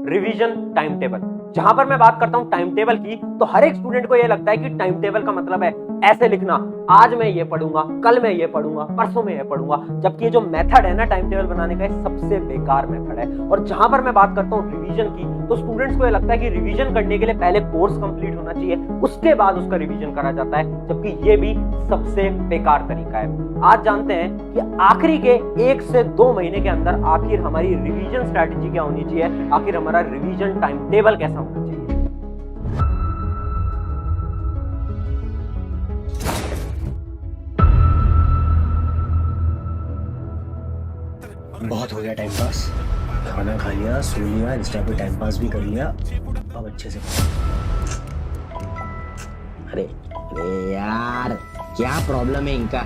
Revision time table. जहां पर मैं बात करता हूं टाइम टेबल की, तो हर एक स्टूडेंट को यह लगता है कि टाइम टेबल का मतलब है ऐसे लिखना, आज मैं ये पढ़ूंगा, कल मैं ये पढ़ूंगा, परसों मैं ये पढ़ूंगा। जबकि ये जो मेथड है ना टाइम टेबल बनाने का, ये सबसे बेकार मेथड है। और जहां पर मैं बात करता हूं रिवीजन की, तो स्टूडेंट्स को ये लगता है कि रिवीजन करने के लिए पहले कोर्स कंप्लीट होना चाहिए, उसके बाद उसका रिवीजन करा जाता है, जबकि ये भी सबसे बेकार तरीका है। आज जानते हैं कि आखिरी के 1 से 2 महीने के अंदर आखिर हमारी रिवीजन स्ट्रैटेजी क्या होनी चाहिए, आखिर हमारा रिवीजन टाइम टेबल कैसा होना चाहिए। बहुत हो गया टाइम पास। खाना खा लिया, सो लिया, इंस्टा पे टाइम पास भी कर लिया, अब अच्छे से। अरे अरे यार, क्या प्रॉब्लम है इनका।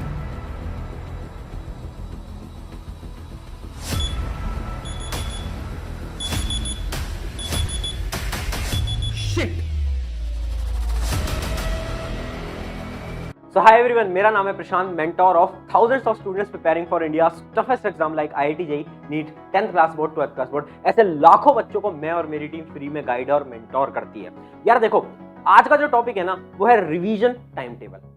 So hi everyone, मेरा नाम है Prashant, mentor of thousands of students preparing for India's toughest exam like IIT JEE, NEET, 10th class board, 12th class board. ऐसे लाखों बच्चों को मैं और मेरी टीम फ्री में गाइड और मेंटोर करती है। यार देखो, आज का जो टॉपिक है ना, वो है रिवीजन टाइम टेबल।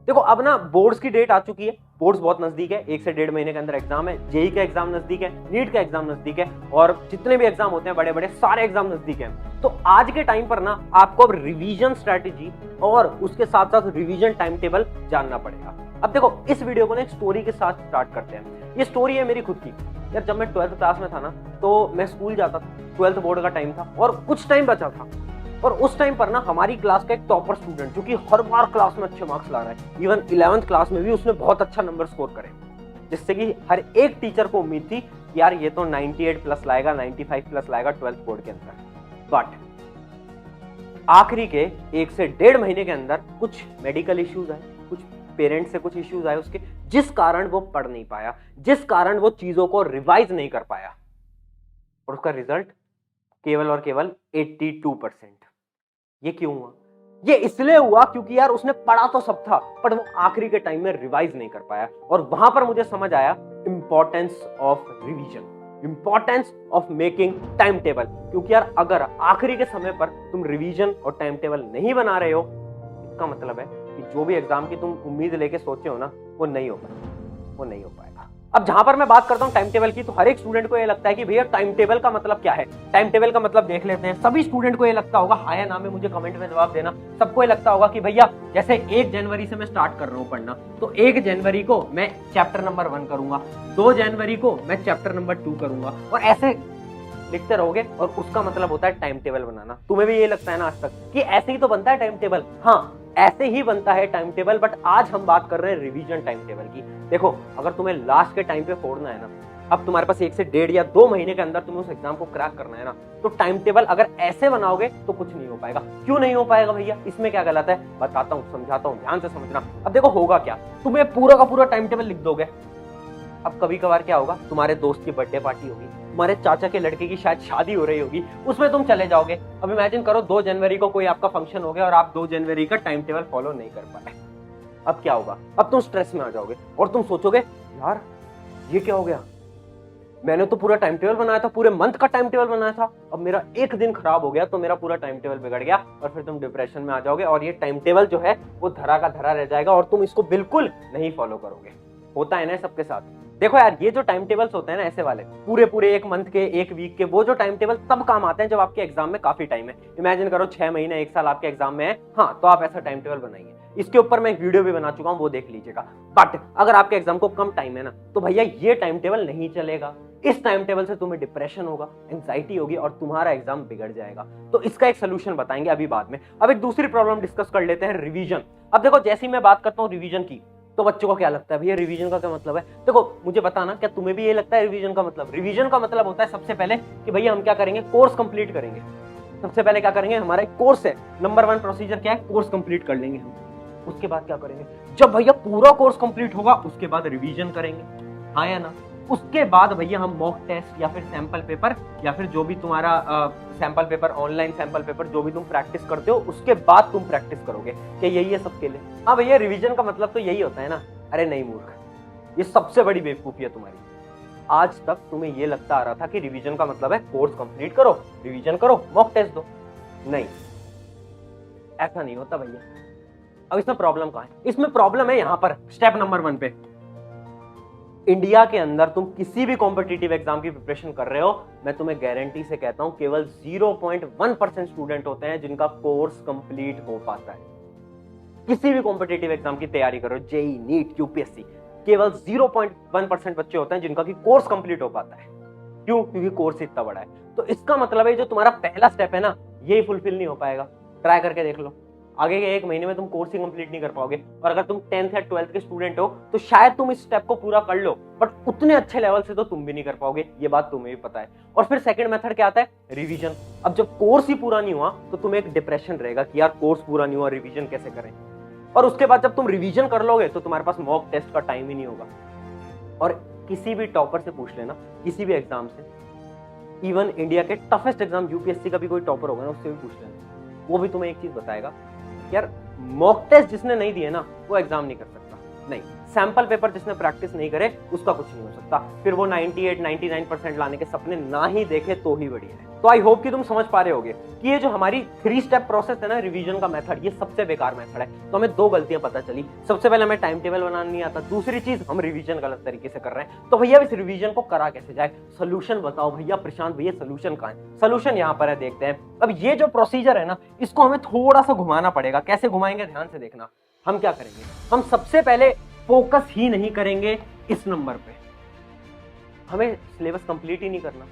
देखो अब ना बोर्ड्स की डेट आ चुकी है, बोर्ड्स बहुत नजदीक है, 1 से 1.5 महीने के अंदर एग्जाम है, जेई का एग्जाम नजदीक है, नीट का एग्जाम नजदीक है, और जितने भी एग्जाम होते हैं बड़े बड़े सारे एग्जाम नजदीक हैं। तो आज के टाइम पर ना आपको अब रिवीजन स्ट्रैटेजी और उसके साथ साथ रिवीजन टाइम टेबल जानना पड़ेगा। अब देखो, इस वीडियो को ना एक स्टोरी के साथ स्टार्ट करते हैं। ये स्टोरी है मेरी खुद की। यार जब मैं 12th क्लास में था ना, तो मैं स्कूल जाता था, 12th बोर्ड का टाइम था और कुछ टाइम बचा था। और उस टाइम पर ना हमारी क्लास का एक टॉपर स्टूडेंट, जो कि हर बार क्लास में अच्छे मार्क्स ला रहा है, इवन 11th क्लास में भी उसने बहुत अच्छा नंबर स्कोर करे, जिससे कि हर एक टीचर को उम्मीद थी कि यार ये तो 98 प्लस लाएगा, 95 प्लस लाएगा 12th बोर्ड के अंदर। बट आखिरी के 1 से 1.5 महीने के अंदर कुछ मेडिकल इश्यूज आए, कुछ पेरेंट्स से कुछ इश्यूज आए उसके, जिस कारण वो पढ़ नहीं पाया, जिस कारण वो चीजों को रिवाइज नहीं कर पाया, और उसका रिजल्ट केवल और केवल 82%। ये क्यों हुआ? ये इसलिए हुआ क्योंकि यार उसने पढ़ा तो सब था, पर वो आखिरी के टाइम में रिवाइज नहीं कर पाया। और वहां पर मुझे समझ आया importance of revision, importance of making time table. क्योंकि यार अगर आखिरी के समय पर तुम रिवीजन और टाइम टेबल नहीं बना रहे हो, इसका मतलब है कि जो भी एग्जाम की तुम उम्मीद लेके सोचे हो ना, वो नहीं हो पाएगा, वो नहीं हो पाएगा। अब जहां पर मैं बात करता हूं टाइम टेबल की, तो हर एक स्टूडेंट को ये लगता है कि भैया टाइम टेबल का मतलब क्या है। टाइम टेबल का मतलब देख लेते हैं। सभी स्टूडेंट को ये लगता होगा, हाँ या ना में मुझे कमेंट में जवाब देना। सबको ये लगता होगा कि भैया जैसे 1 जनवरी से मैं स्टार्ट कर रहा हूं पढ़ना, तो 1 जनवरी को मैं चैप्टर नंबर 1 करूंगा, 2 जनवरी को मैं चैप्टर नंबर 2 करूंगा, और ऐसे लिखते रहोगे। और उसका मतलब होता है टाइम टेबल बनाना। तुम्हें भी ये लगता है ना आज तक कि ऐसे ही तो बनता है टाइम टेबल? हाँ, ऐसे ही बनता है टाइम टेबल, बट आज हम बात कर रहे हैं रिवीजन टाइम टेबल की। देखो, अगर तुम्हें लास्ट के टाइम पे फोड़ना है ना, अब तुम्हारे पास 1 से 1.5 या 2 महीने के अंदर तुम्हें उस एग्जाम को क्रैक करना है ना, तो टाइम टेबल अगर ऐसे बनाओगे तो कुछ नहीं हो पाएगा। क्यों नहीं हो पाएगा भैया? इसमें क्या गलत है? बताता हूँ, समझाता हूँ, ध्यान से समझना। अब देखो होगा क्या, तुम्हें पूरा का पूरा टाइम टेबल लिख दोगे। अब कभी कभार क्या होगा, तुम्हारे दोस्त की बर्थडे पार्टी होगी, तुम्हारे चाचा के लड़के की शायद शादी हो रही होगी, उसमें तुम चले जाओगे। अब इमेजिन करो 2 जनवरी को कोई आपका फंक्शन हो गया और आप 2 जनवरी का टाइम टेबल फॉलो नहीं कर पाए। अब क्या होगा? अब तुम स्ट्रेस में आ जाओगे और तुम सोचोगे यार ये क्या हो गया, मैंने तो पूरा टाइम टेबल बनाया था, पूरे मंथ का टाइम टेबल बनाया था, अब मेरा एक दिन खराब हो गया तो मेरा पूरा टाइम टेबल बिगड़ गया। और फिर तुम डिप्रेशन में आ जाओगे और ये टाइम टेबल जो है वो धरा का धरा रह जाएगा और तुम इसको बिल्कुल नहीं फॉलो करोगे। होता है ना सबके साथ। देखो यार, ये जो टाइम टेबल्स होते हैं ना ऐसे वाले, पूरे पूरे 1 मंथ के, 1 वीक के, वो जो टाइम टेबल तब काम आते हैं जब आपके एग्जाम में काफी टाइम है। इमेजिन करो 6 महीने, 1 साल आपके एग्जाम में है, हाँ, तो आप ऐसा टाइम टेबल बनाइए। इसके ऊपर मैं एक वीडियो भी बना चुका हूं, वो देख लीजिएगा। बट अगर आपके एग्जाम को कम टाइम है ना, तो भैया ये टाइम टेबल नहीं चलेगा। इस टाइम टेबल से तुम्हें डिप्रेशन होगा, एंजाइटी होगी और तुम्हारा एग्जाम बिगड़ जाएगा। तो इसका एक सोल्यूशन बताएंगे अभी बाद में। अब एक दूसरी प्रॉब्लम डिस्कस कर लेते हैं, रिवीजन। अब देखो, जैसे ही मैं बात करता हूँ रिवीजन की, तो बच्चों को क्या लगता है भैया रिवीजन का क्या मतलब है? देखो मुझे बताना, क्या तुम्हें भी ये लगता है रिवीजन का मतलब? रिवीजन का मतलब होता है सबसे पहले कि भैया हम क्या करेंगे, कोर्स कंप्लीट करेंगे। सबसे पहले क्या करेंगे, हमारा एक कोर्स है, नंबर 1 प्रोसीजर क्या है, कोर्स कंप्लीट कर लेंगे हम। उसके बाद क्या करेंगे, जब भैया पूरा कोर्स कंप्लीट होगा उसके बाद रिवीजन करेंगे, हाँ या ना? उसके बाद भैया हम मॉक टेस्ट या फिर सैंपल पेपर, या फिर जो भी तुम्हारा sample paper, online sample paper, जो भी तुम प्रैक्टिस करते हो, उसके बाद तुम प्रैक्टिस करोगे। क्या यही है सबके लिए? हाँ भैया, रिवीजन का मतलब तो यही होता है ना? अरे नहीं मूर्ख, ये सबसे बड़ी बेवकूफी है तुम्हारी। आज तक तुम्हें ये लगता आ रहा था कि रिवीजन का मतलब है कोर्स कंप्लीट करो, रिवीजन करो, मॉक टेस्ट दो। नहीं, ऐसा नहीं होता भैया। अब इसमें प्रॉब्लम कहां है? इसमें प्रॉब्लम है यहां पर, स्टेप नंबर 1 पे। इंडिया के अंदर तुम किसी भी कॉम्पिटिटिव एग्जाम की प्रिपरेशन कर रहे हो, मैं तुम्हें गारंटी से कहता हूं केवल 0.1% स्टूडेंट होते हैं जिनका कोर्स कंप्लीट हो पाता है। किसी भी कॉम्पिटिटिव एग्जाम की तैयारी करो, जेई, नीट, यूपीएससी, केवल 0.1% बच्चे होते हैं जिनका की कोर्स कंप्लीट हो पाता है। क्यों? क्योंकि कोर्स इतना बड़ा है। तो इसका मतलब है जो तुम्हारा पहला स्टेप है ना, ये फुलफिल नहीं हो पाएगा। ट्राई करके देख लो, आगे के 1 महीने में तुम कोर्स ही कंप्लीट नहीं कर पाओगे। और अगर तुम 10th या 12th के स्टूडेंट हो तो शायद तुम इस स्टेप को पूरा कर लो, बट उतने अच्छे लेवल से तो तुम भी नहीं कर पाओगे, ये बात तुम्हें भी पता है। और फिर सेकंड मेथड क्या आता है? रिवीजन। अब जब कोर्स ही पूरा नहीं हुआ तो तुम्हें एक डिप्रेशन रहेगा कि यार कोर्स पूरा नहीं हुआ, रिवीजन कैसे करें। और उसके बाद जब तुम रिवीजन कर लोगे तो तुम्हारे पास मॉक टेस्ट का टाइम ही नहीं होगा। और किसी भी टॉपर से पूछ लेना, किसी भी एग्जाम से, इवन इंडिया के टफेस्ट एग्जाम यूपीएससी का भी कोई टॉपर होगा ना, उससे भी पूछ लेना, वो भी तुम्हें एक चीज बताएगा, यार मॉक टेस्ट जिसने नहीं दिए ना वो एग्जाम नहीं कर सकता। नहीं, सैंपल पेपर जिसने प्रैक्टिस नहीं करे उसका कुछ नहीं हो सकता। फिर वो 98-99% लाने के सपने ना ही देखे तो ही बढ़िया है। तो आई होप कि तुम समझ पा रहे होगे कि ये जो हमारी 3 स्टेप प्रोसेस है ना, रिवीजन का मेथड, ये सबसे बेकार मेथड है। तो हमें 2 गलतियां पता चली। सबसे पहले हमें टाइम टेबल बनाना नहीं आता, दूसरी चीज हम रिवीजन गलत तरीके से कर रहे हैं। तो भैया इस रिवीजन को करा कैसे जाए? सोल्यूशन बताओ भैया प्रशांत भैया, सोल्यूशन कहां है? सोल्यूशन यहां पर है, देखते हैं। अब ये जो प्रोसीजर है ना, इसको हमें थोड़ा सा घुमाना पड़ेगा। कैसे घुमाएंगे ध्यान से देखना। हम क्या करेंगे, हम सबसे पहले फोकस ही नहीं करेंगे इस नंबर पे। हमें सिलेबस कंप्लीट ही नहीं करना।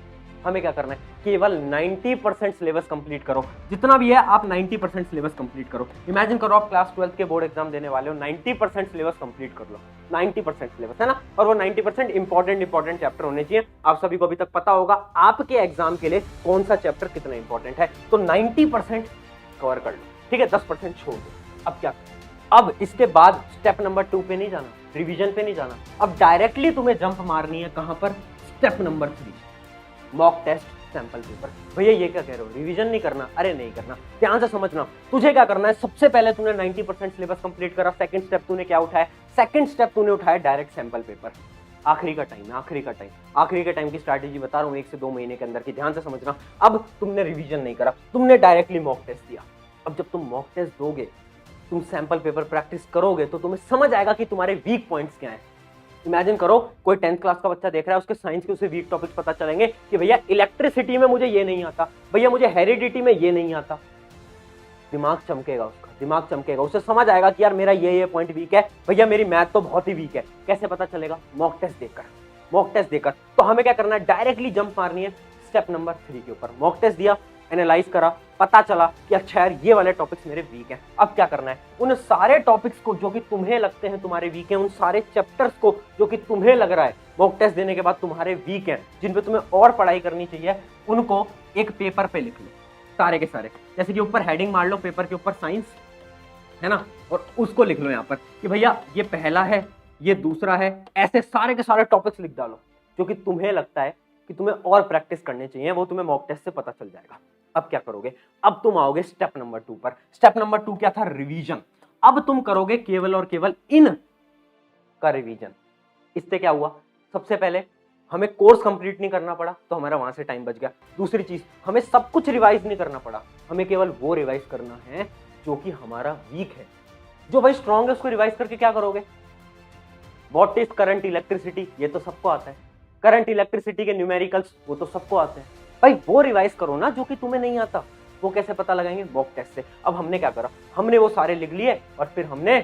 हमें क्या करना है, केवल 90% सिलेबस कंप्लीट करो। जितना भी है आप 90% सिलेबस कंप्लीट करो। इमेजिन करो आप क्लास 12th के बोर्ड एग्जाम देने वाले हो, 90% सिलेबस कंप्लीट कर लो। 90% सिलेबस है ना, और वो 90% इंपॉर्टेंट चैप्टर होने चाहिए। आप सभी को अभी तक पता होगा आपके एग्जाम के लिए कौन सा चैप्टर कितना इंपॉर्टेंट है। तो 90% कवर कर लो, ठीक है, 10% छोड़ दो। अब क्या, अब इसके बाद स्टेप नंबर 2 पे नहीं जाना, रिवीजन पे नहीं जाना। अब डायरेक्टली तुम्हें जंप मारनी है कहां पर? Step number 3, mock test sample paper. भैया ये क्या कह रहे हो, रिवीजन नहीं करना? अरे नहीं करना, ध्यान से समझना। तुझे क्या करना है, सबसे पहले तूने 90% सिलेबस कंप्लीट करा। सेकंड स्टेप तूने क्या उठाया? सेकंड स्टेप तूने उठाया डायरेक्ट सैंपल पेपर। आखिरी का टाइम है, आखिरी के टाइम की स्ट्रैटेजी बता रहा हूँ, 1 से 2 महीने के अंदर की। ध्यान से समझना। अब तुमने रिवीजन नहीं करा, तुमने डायरेक्टली मॉक टेस्ट दिया। अब जब तुम मॉक टेस्ट दोगे, तुम सैंपल पेपर प्रैक्टिस करोगे, तो तुम्हें समझ आएगा कि तुम्हारे वीक पॉइंट्स क्या हैं। इमेजिन करो कोई 10th क्लास का बच्चा देख रहा है, उसके साइंस के उसे वीक टॉपिक्स पता चलेंगे कि भैया इलेक्ट्रिसिटी में मुझे ये नहीं आता, भैया मुझे हेरिडिटी में ये नहीं आता। दिमाग चमकेगा उसका, दिमाग चमकेगा, उसे समझ आएगा कि यार मेरा ये पॉइंट वीक है, भैया मेरी मैथ तो बहुत ही वीक है। कैसे पता चलेगा? मॉक टेस्ट देकर, मॉक टेस्ट देकर। तो हमें क्या करना है, डायरेक्टली जंप मारनी है स्टेप नंबर 3 के ऊपर। मॉक टेस्ट दिया, एनालाइज करा, पता चला कि अच्छा यार ये वाले टॉपिक्स मेरे वीक हैं। अब क्या करना है, उन सारे टॉपिक्स को जो कि तुम्हें लगते हैं तुम्हारे वीक हैं, उन सारे चैप्टर्स को जो कि तुम्हें लग रहा है मॉक टेस्ट देने के बाद तुम्हारे वीक हैं, जिन पे तुम्हें और पढ़ाई करनी चाहिए, उनको एक पेपर पे लिख लो, सारे के सारे। जैसे कि ऊपर हेडिंग मार लो पेपर के ऊपर, साइंस है ना, और उसको लिख लो यहाँ पर कि भैया ये पहला है, ये दूसरा है। ऐसे सारे के सारे टॉपिक्स लिख डालो जो कि तुम्हें लगता है कि तुम्हें और प्रैक्टिस करने चाहिए, वो तुम्हें मॉक टेस्ट से पता चल जाएगा। अब क्या करोगे, अब तुम आओगे स्टेप नंबर 2 पर। स्टेप नंबर 2 क्या था? रिवीजन। अब तुम करोगे केवल और केवल इन का रिवीजन। इससे क्या हुआ, सबसे पहले हमें कोर्स कंप्लीट नहीं करना पड़ा, तो हमारा वहां से टाइम बच गया। दूसरी चीज, हमें सब कुछ रिवाइज नहीं करना पड़ा, हमें केवल वो रिवाइज करना है जो कि हमारा वीक है। जो भाई स्ट्रॉन्ग है उसको रिवाइज करके क्या करोगे? व्हाट इज करंट इलेक्ट्रिसिटी, ये तो सबको आता है। करंट इलेक्ट्रिसिटी के न्यूमेरिकल्स, वो तो सबको आते हैं। भाई वो रिवाइज करो ना जो कि तुम्हें नहीं आता। वो कैसे पता लगाएंगे? मॉक टेस्ट से। अब हमने क्या करा, हमने वो सारे लिख लिए और फिर हमने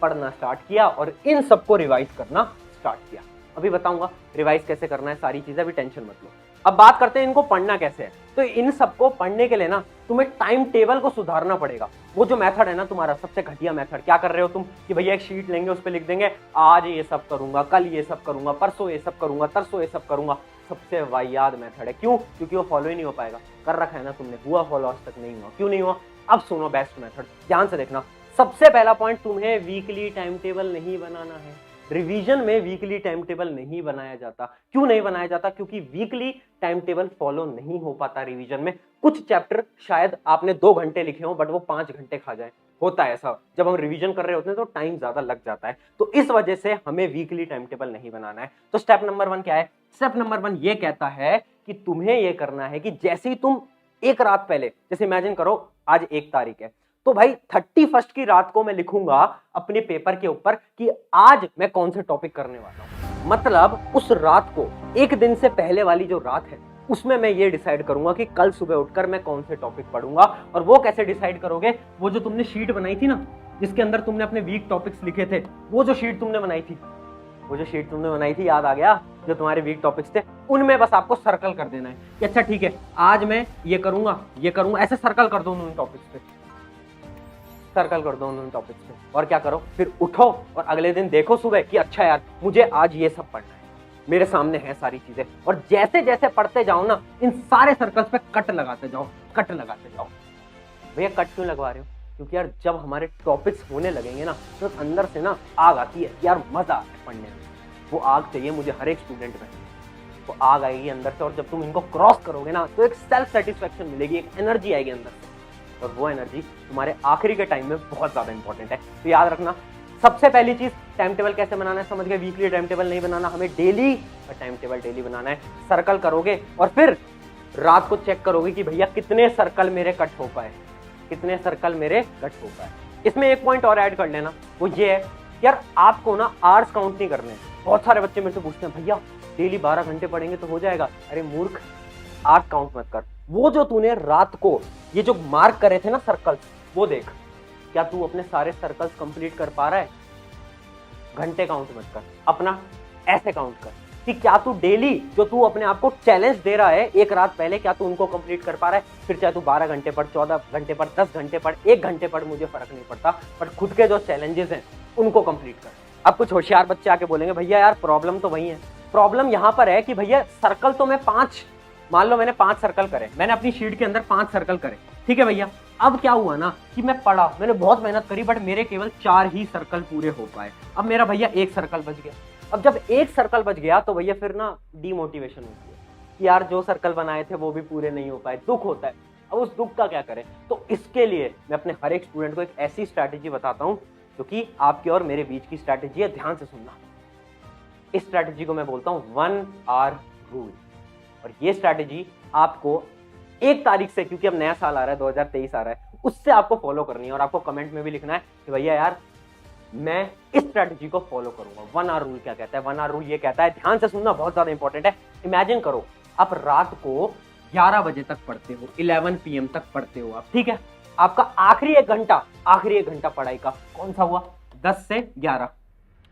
पढ़ना स्टार्ट किया और इन सबको रिवाइज करना स्टार्ट किया। अभी बताऊंगा रिवाइज कैसे करना है, सारी चीजें, अभी टेंशन मत लो। अब बात करते हैं इनको पढ़ना कैसे है। तो इन सबको पढ़ने के लिए ना तुम्हें टाइम टेबल को सुधारना पड़ेगा। वो जो मेथड है ना तुम्हारा, सबसे घटिया मेथड, क्या कर रहे हो तुम कि भैया एक शीट लेंगे, उस पर लिख देंगे आज ये सब करूंगा, कल ये सब करूंगा, परसों ये सब करूंगा, तरसों ये सब करूंगा। सबसे वाहियात मेथड है। क्यों? क्योंकि वो फॉलो ही नहीं हो पाएगा। कर रखा है ना तुमने, हुआ फॉलो आज तक नहीं हुआ। क्यों नहीं हुआ? अब सुनो बेस्ट मेथड, ध्यान से देखना। सबसे पहला पॉइंट, तुम्हें वीकली टाइम टेबल नहीं बनाना है। रिवीजन में वीकली टाइम टेबल नहीं बनाया जाता। क्यों नहीं बनाया जाता? क्योंकि वीकली टाइम टेबल फॉलो नहीं हो पाता रिवीजन में। कुछ चैप्टर शायद आपने 2 घंटे लिखे हो बट वो 5 घंटे खा जाए, होता है ऐसा, जब हम रिवीजन कर रहे होते हैं तो टाइम ज्यादा लग जाता है, तो इस वजह से हमें वीकली टाइम टेबल नहीं बनाना है। तो स्टेप नंबर 1 क्या है? स्टेप नंबर 1 ये कहता है कि तुम्हें ये करना है कि जैसे ही तुम एक रात पहले, जैसे इमेजिन करो आज 1 तारीख है, तो भाई 31 की रात को मैं लिखूंगा अपने पेपर के ऊपर कि आज मैं कौन से टॉपिक करने वाला हूं। मतलब उस रात को, एक दिन से पहले वाली जो रात है, उसमें मैं ये डिसाइड करूंगा कि कल सुबह उठकर मैं कौन से टॉपिक पढ़ूंगा। और वो कैसे डिसाइड करोगे? वो जो तुमने शीट बनाई थी ना, जिसके अंदर तुमने अपने वीक टॉपिक्स लिखे थे, वो जो शीट तुमने बनाई थी, याद आ गया? जो तुम्हारे वीक टॉपिक्स थे, उनमें बस आपको सर्कल कर देना है कि अच्छा ठीक है, आज मैं ये करूंगा, ऐसे सर्कल कर दो उन टॉपिक्स पे, सर्कल कर दो उन टॉपिक्स पे। और क्या करो, फिर उठो और अगले दिन देखो सुबह कि अच्छा यार मुझे आज ये सब पढ़ना है, मेरे सामने है सारी चीजें। और जैसे जैसे पढ़ते जाओ ना, इन सारे सर्कल्स पे कट लगाते जाओ। भैया कट क्यों लगवा रहे हो? क्योंकि यार जब हमारे टॉपिक्स होने लगेंगे ना, तो अंदर से ना आग आती है, यार मजा आता है पढ़ने में। वो आग चाहिए मुझे हर एक स्टूडेंट में, वो आग आएगी अंदर से। और जब तुम इनको क्रॉस करोगे ना, तो एक सेल्फ सेटिस्फेक्शन मिलेगी, एक एनर्जी आएगी अंदर से, और वो एनर्जी तुम्हारे आखिरी के टाइम में बहुत ज्यादा इंपॉर्टेंट है। तो याद रखना, सबसे पहली चीज, टाइम टेबल कैसे बनाना है समझ गए। वीकली टाइम टेबल नहीं बनाना, हमें डेली टाइम टेबल डेली बनाना है। सर्कल करोगे और फिर रात को चेक करोगे कि भैया कितने सर्कल मेरे कट हो पाए। इसमें एक पॉइंट और ऐड कर लेना, वो ये है यार, आपको ना आवर्स काउंट नहीं करने। बहुत सारे बच्चे मेरे से पूछते हैं भैया डेली 12 घंटे पढ़ेंगे तो हो जाएगा। अरे मूर्ख, आवर्स काउंट मत कर। वो जो तूने रात को ये जो मार्क करे थे ना सर्कल, वो देख, क्या तू अपने सारे सर्कल्स कंप्लीट कर पा रहा है? घंटे काउंट मत कर, अपना ऐसे काउंट कर कि क्या तू डेली जो तू अपने आप को चैलेंज दे रहा है एक रात पहले, क्या तू उनको कंप्लीट कर पा रहा है? फिर चाहे तू 12 घंटे पढ़, 14 घंटे पढ़, 10 घंटे पढ़, 1 घंटे पढ़, मुझे फर्क नहीं पड़ता, बट खुद के जो चैलेंजेस हैं उनको कंप्लीट कर। अब कुछ होशियार बच्चे आके बोलेंगे भैया यार प्रॉब्लम तो वही है। प्रॉब्लम यहां पर है कि भैया सर्कल तो मैं 5, मान लो मैंने 5 सर्कल करे, मैंने अपनी शीट के अंदर 5 सर्कल करे, ठीक है भैया। अब क्या हुआ ना कि मैं पढ़ा, मैंने बहुत मेहनत करी, बट मेरे केवल 4 ही सर्कल पूरे हो पाए। अब मेरा भैया 1 सर्कल बच गया। अब जब 1 सर्कल बच गया तो भैया फिर ना डीमोटिवेशन होती है कि यार जो सर्कल बनाए थे वो भी पूरे नहीं हो पाए, दुख होता है। अब उस दुख का क्या करें? तो इसके लिए मैं अपने हर एक स्टूडेंट को एक ऐसी स्ट्रैटेजी बताता हूं जो कि आपके और मेरे बीच की स्ट्रैटेजी है। ध्यान से सुनना, इस स्ट्रैटेजी को मैं बोलता हूं 1 आवर रूल। और ये स्ट्रैटेजी आपको 1 तारीख से, क्योंकि अब नया साल आ रहा है, 2023 आ रहा है, उससे आपको फॉलो करनी है। और आपको कमेंट में भी लिखना है कि भैया यार मैं इस स्ट्रैटेजी को फॉलो करूंगा। 1 आवर रूल क्या कहता है? 1 आवर रूल ये कहता है, ध्यान से सुनना, बहुत ज्यादा इंपॉर्टेंट है। इमेजिन करो आप रात को 11 बजे तक पढ़ते हो, 11 PM तक पढ़ते हो आप, ठीक है। आपका आखिरी एक घंटा पढ़ाई का कौन सा हुआ? 10 से 11।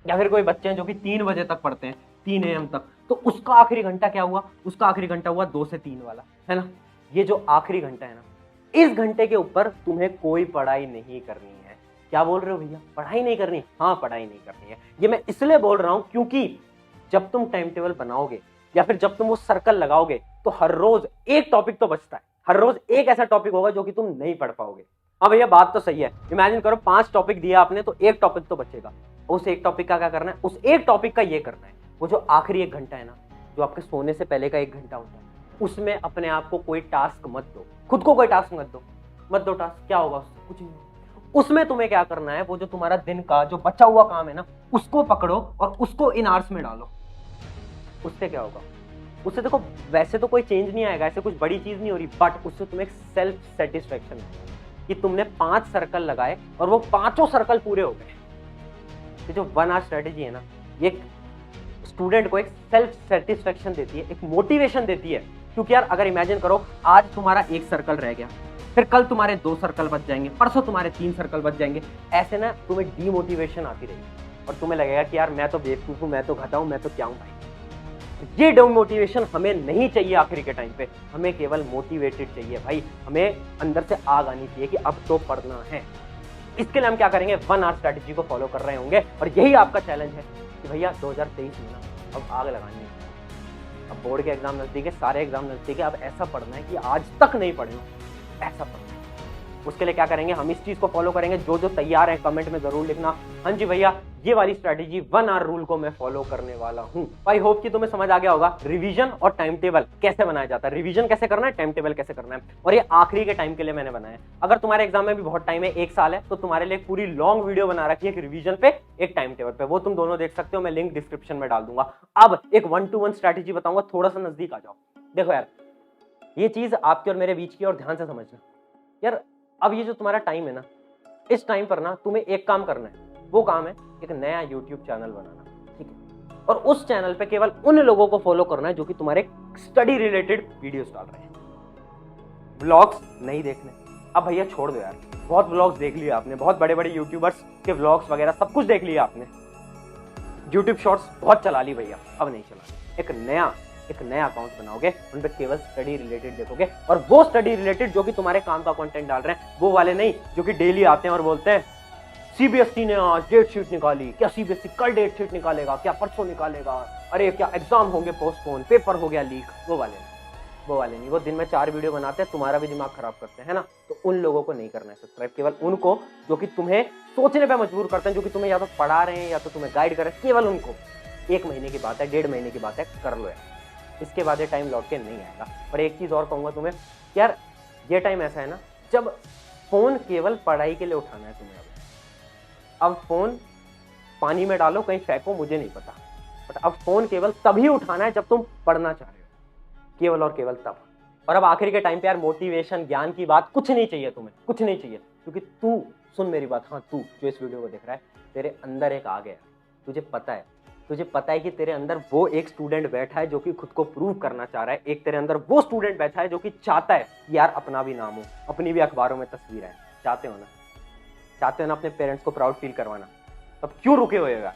या फिर कोई बच्चे हैं जो कि 3 बजे तक पढ़ते हैं, 3 AM तक, तो उसका आखिरी घंटा क्या हुआ? उसका आखिरी घंटा हुआ 2 से 3 वाला, है ना। ये जो आखिरी घंटा है ना, इस घंटे के ऊपर तुम्हें कोई पढ़ाई नहीं करनी है। क्या बोल रहे हो भैया, पढ़ाई नहीं करनी? हाँ, पढ़ाई नहीं करनी है। ये मैं इसलिए बोल रहा हूं क्योंकि जब तुम टाइम टेबल बनाओगे या फिर जब तुम वो सर्कल लगाओगे, तो हर रोज एक टॉपिक तो बचता है, हर रोज एक ऐसा टॉपिक होगा जो कि तुम नहीं पढ़ पाओगे। हाँ भैया, बात तो सही है। इमेजिन करो 5 टॉपिक दिया आपने, तो एक टॉपिक तो बचेगा। उस एक टॉपिक का क्या करना है? उस एक टॉपिक का ये करना है, वो जो आखिरी 1 घंटा है ना, जो आपके सोने से पहले का 1 घंटा होता है, उसमें अपने आप को कोई टास्क मत दो, खुद को कोई टास्क मत दो टास्क। क्या होगा उससे? कुछ नहीं। उसमें तुम्हें क्या करना है, वो जो तुम्हारा दिन का जो बचा हुआ काम है ना, उसको पकड़ो और उसको इन आवर्स में डालो। उससे क्या होगा? उससे देखो, वैसे तो कोई चेंज नहीं आएगा, ऐसे कुछ बड़ी चीज नहीं हो रही, बट उससे तुम्हें एक सेल्फ सेटिस्फेक्शन है कि तुमने 5 सर्कल लगाए और वो 5 सर्कल पूरे हो गए। ये जो 1 आवर स्ट्रेटेजी है ना, ये स्टूडेंट को एक सेल्फ सेटिस्फेक्शन देती है, एक मोटिवेशन देती है। क्योंकि यार अगर इमेजिन करो आज तुम्हारा 1 सर्कल रह गया, फिर कल तुम्हारे 2 सर्कल बच जाएंगे, परसों तुम्हारे 3 सर्कल बच जाएंगे, ऐसे ना तुम्हें डीमोटिवेशन आती रहेगी और तुम्हें लगेगा कि यार मैं तो बेवकूफ हूं, मैं तो घटा हूं, मैं तो क्या हूं भाई। ये डीमोटिवेशन हमें नहीं चाहिए। आखिरी के टाइम पे हमें केवल मोटिवेटेड चाहिए भाई, हमें अंदर से आग आनी चाहिए कि अब तो पढ़ना है। इसके लिए हम क्या करेंगे? 1 आवर स्ट्रैटेजी को फॉलो कर रहे होंगे और यही आपका चैलेंज है कि भैया 2023 में ना अब आग लगानी है। अब बोर्ड के एग्जाम नजदीक है, सारे एग्जाम नजदीक है, अब ऐसा पढ़ना है कि आज तक नहीं पढ़े हो, ऐसा पढ़ना है। उसके लिए क्या करेंगे? हम इस चीज को फॉलो करेंगे। जो जो तैयार है कमेंट में जरूर लिखना, हाँ जी भैया ये वाली स्ट्रैटेजी 1 आवर रूल को मैं फॉलो करने वाला हूं। आई होप कि तुम्हें समझ आ गया होगा रिवीजन और टाइम टेबल कैसे बनाया जाता है, रिवीजन कैसे करना है, टाइम टेबल कैसे करना है, और ये आखिरी के टाइम के लिए मैंने बनाया है। अगर तुम्हारे एग्जाम में भी बहुत टाइम है, 1 साल है, तो तुम्हारे लिए एक पूरी लॉन्ग वीडियो बना रखी है, एक रिवीजन पे, एक टाइम टेबल पे, वो तुम दोनों देख सकते हो, मैं लिंक डिस्क्रिप्शन में डाल दूंगा। अब एक 1-to-1 स्ट्रैटेजी बताऊंगा, थोड़ा सा नजदीक आ जाओ। देखो यार, ये चीज आपके और मेरे बीच की, और ध्यान से समझना यार। अब ये जो तुम्हारा टाइम है ना, इस टाइम पर ना तुम्हें एक काम करना है, वो काम है एक नया YouTube चैनल बनाना, ठीक है? और उस चैनल पे केवल उन लोगों को फॉलो करना है जो कि तुम्हारे स्टडी रिलेटेड वीडियोस डाल रहे हैं। व्लॉग्स नहीं देखने, अब भैया छोड़ दो यार, बहुत व्लॉग्स देख लिए आपने, बहुत बड़े बड़े यूट्यूबर्स के व्लॉग्स वगैरह सब कुछ देख लिया आपने, यूट्यूब शॉर्ट्स बहुत चला ली भैया, अब नहीं चलानी। एक नया अकाउंट बनाओगे, उन पे केवल स्टडी रिलेटेड देखोगे, और वो स्टडी रिलेटेड जो कि तुम्हारे काम का कंटेंट डाल रहे हैं, वो वाले नहीं जो कि डेली आते हैं और बोलते हैं सीबीएसई ने आज डेट शीट निकाली, क्या सीबीएसई कल डेट शीट निकालेगा, क्या परसों निकालेगा, अरे क्या एग्जाम होंगे पोस्टपोन, पेपर हो गया लीक, वो वाले नहीं, वो दिन में 4 वीडियो बनाते हैं, तुम्हारा भी दिमाग खराब करते हैं ना। तो उन लोगों को नहीं करना है सब्सक्राइब, केवल उनको जो कि तुम्हें सोचने पे मजबूर करते हैं, जो कि तुम्हें या तो पढ़ा रहे हैं या तो तुम्हें गाइड कर रहे हैं, केवल उनको। 1 महीने की बात है, 1.5 महीने की बात है, कर लो यार, इसके बाद ये टाइम लौट के नहीं आएगा। और एक चीज और कहूंगा तुम्हें यार, ये टाइम ऐसा है ना जब फोन केवल पढ़ाई के लिए उठाना है तुम्हें। अब फोन पानी में डालो, कहीं फेंको, मुझे नहीं पता, बट अब फोन केवल तभी उठाना है जब तुम पढ़ना चाह रहे हो, केवल और केवल तब। और अब आखिर के टाइम पे यार, मोटिवेशन ज्ञान की बात कुछ नहीं चाहिए तुम्हें, कुछ नहीं चाहिए, क्योंकि तू सुन मेरी बात, हाँ तू जो इस वीडियो को देख रहा है, तेरे अंदर एक आ गया, तुझे पता है कि तेरे अंदर वो एक स्टूडेंट बैठा है जो कि खुद को प्रूव करना चाह रहा है, एक तेरे अंदर वो स्टूडेंट बैठा है जो कि चाहता है कि यार अपना भी नाम हो, अपनी भी अखबारों में तस्वीर है। चाहते हो ना अपने पेरेंट्स को प्राउड फील करवाना, तब क्यों रुके हुए हो यार?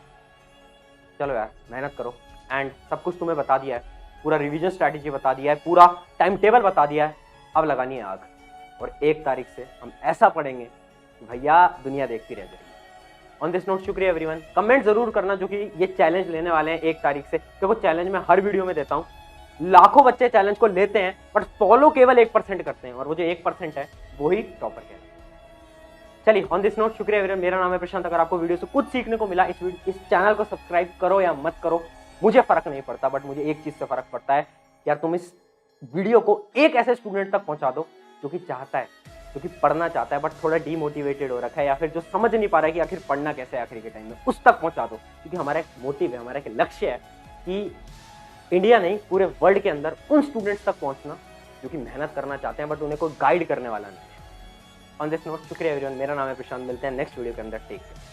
चलो यार, मेहनत करो। एंड सब कुछ तुम्हें बता दिया है, पूरा रिवीजन स्ट्रैटेजी बता दिया है, पूरा टाइम टेबल बता दिया है, अब लगानी है आग। और 1 तारीख से हम ऐसा पढ़ेंगे भैया दुनिया देखती रह जाएगी। ऑन दिस नोट, शुक्रिया एवरीवन। कमेंट जरूर करना जो कि ये चैलेंज लेने वाले हैं 1 तारीख से, क्योंकि चैलेंज मैं हर वीडियो में देता हूँ। लाखों बच्चे चैलेंज को लेते हैं बट फॉलो केवल 1% करते हैं, और वो जो 1% है वो ही टॉपर कहते हैं। चलिए, ऑन दिस नोट, शुक्रिया एवरीवन। मेरा नाम है प्रशांत। अगर आपको वीडियो से कुछ सीखने को मिला, इस चैनल को सब्सक्राइब करो या मत करो, मुझे फर्क नहीं पड़ता, बट मुझे एक चीज से फर्क पड़ता है यार, तुम इस वीडियो को एक ऐसे स्टूडेंट तक पहुंचा दो जो कि चाहता है, जो कि पढ़ना चाहता है बट थोड़ा डीमोटिवेटेड हो रखा है, या फिर जो समझ नहीं पा रहा है कि आखिर पढ़ना कैसे है आखिर के टाइम में, उस तक पहुंचा दो। क्योंकि हमारा एक मोटिव है, हमारा एक लक्ष्य है कि इंडिया नहीं, पूरे वर्ल्ड के अंदर उन स्टूडेंट्स तक पहुंचना जो कि मेहनत करना चाहते हैं बट उन्हें कोई गाइड करने वाला नहीं है। ऑन दिस नोट, शुक्रिया एवरीवन। मेरा नाम है प्रशांत। मिलते हैं नेक्स्ट वीडियो के अंदर। Take care.